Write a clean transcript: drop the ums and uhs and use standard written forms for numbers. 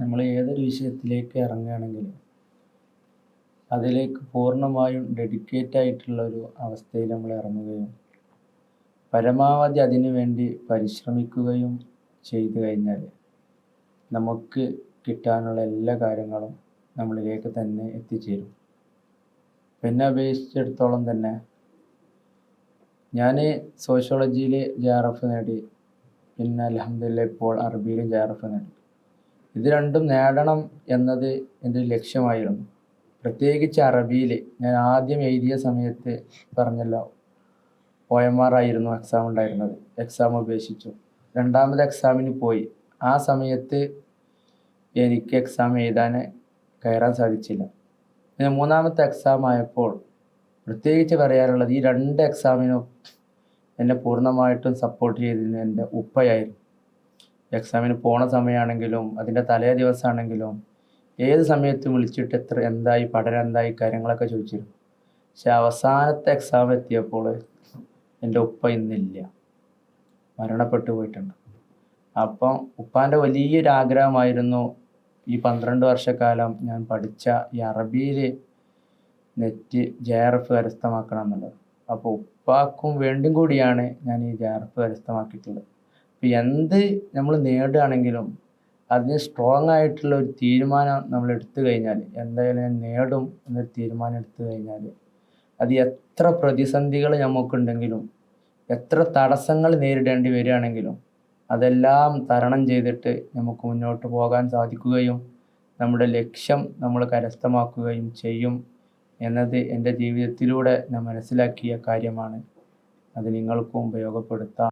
നമ്മൾ ഏതൊരു വിഷയത്തിലേക്ക് ഇറങ്ങുകയാണെങ്കിലും അതിലേക്ക് പൂർണ്ണമായും ഡെഡിക്കേറ്റ് ആയിട്ടുള്ള ഒരു അവസ്ഥയിൽ നമ്മൾ ഇറങ്ങുകയും പരമാവധി അതിനു വേണ്ടി പരിശ്രമിക്കുകയും ചെയ്തു കഴിഞ്ഞാൽ നമുക്ക് കിട്ടാനുള്ള എല്ലാ കാര്യങ്ങളും നമ്മളിലേക്ക് തന്നെ എത്തിച്ചേരും. എന്നെ അപേക്ഷിച്ചിടത്തോളം തന്നെ ഞാൻ സോഷ്യോളജിയിൽ JRF നേടി, പിന്നെ അൽഹംദുലില്ലാഹ് ഇപ്പോൾ അറബിയിലും JRF നേടി. ഇത് രണ്ടും നേടണം എന്നത് എൻ്റെ ലക്ഷ്യമായിരുന്നു. പ്രത്യേകിച്ച് അറബിയിൽ ഞാൻ ആദ്യം എഴുതിയ സമയത്ത് പറഞ്ഞല്ലോ, OMR ആയിരുന്നു എക്സാം ഉണ്ടായിരുന്നത്. എക്സാം ഉപേക്ഷിച്ചു. രണ്ടാമത് എക്സാമിന് പോയി. ആ സമയത്ത് എനിക്ക് എക്സാം എഴുതാൻ കയറാൻ സാധിച്ചില്ല. പിന്നെ മൂന്നാമത്തെ എക്സാം ആയപ്പോൾ പ്രത്യേകിച്ച് പറയാനുള്ളത്, ഈ രണ്ട് എക്സാമിനും എന്നെ പൂർണ്ണമായിട്ടും സപ്പോർട്ട് ചെയ്തത് എൻ്റെ ഉപ്പയായിരുന്നു. എക്സാമിന് പോണ സമയമാണെങ്കിലും അതിൻ്റെ തലേ ദിവസമാണെങ്കിലും ഏത് സമയത്തും വിളിച്ചിട്ട് എന്തായി പഠനം, എന്തായി കാര്യങ്ങളൊക്കെ ചോദിച്ചിരുന്നു. പക്ഷെ അവസാനത്തെ എക്സാം എത്തിയപ്പോൾ എൻ്റെ ഉപ്പ ഇന്നില്ല, മരണപ്പെട്ടു പോയിട്ടുണ്ട്. അപ്പം ഉപ്പാൻ്റെ വലിയൊരു ആഗ്രഹമായിരുന്നു ഈ 12 വർഷക്കാലം ഞാൻ പഠിച്ച ഈ അറബിയിൽ നെറ്റ് JRF കരസ്ഥമാക്കണം എന്നുള്ളത്. അപ്പോൾ ഉപ്പാക്കും വേണ്ടിയും കൂടിയാണ് ഞാൻ ഈ JRF കരസ്ഥമാക്കിയിട്ടുള്ളത്. അപ്പോൾ എന്ത് നമ്മൾ നേടുകയാണെങ്കിലും അതിന് സ്ട്രോങ് ആയിട്ടുള്ള ഒരു തീരുമാനം നമ്മൾ എടുത്തു കഴിഞ്ഞാൽ, എന്തായാലും ഞാൻ നേടും എന്നൊരു തീരുമാനം എടുത്തു കഴിഞ്ഞാൽ അത് എത്ര പ്രതിസന്ധികൾ നമുക്കുണ്ടെങ്കിലും എത്ര തടസ്സങ്ങൾ നേരിടേണ്ടി വരികയാണെങ്കിലും അതെല്ലാം തരണം ചെയ്തിട്ട് നമുക്ക് മുന്നോട്ട് പോകാൻ സാധിക്കുകയും നമ്മുടെ ലക്ഷ്യം നമ്മൾ കരസ്ഥമാക്കുകയും ചെയ്യും എന്നത് എൻ്റെ ജീവിതത്തിലൂടെ ഞാൻ മനസ്സിലാക്കിയ കാര്യമാണ്. അത് നിങ്ങൾക്കും ഉപയോഗപ്പെടുത്താം.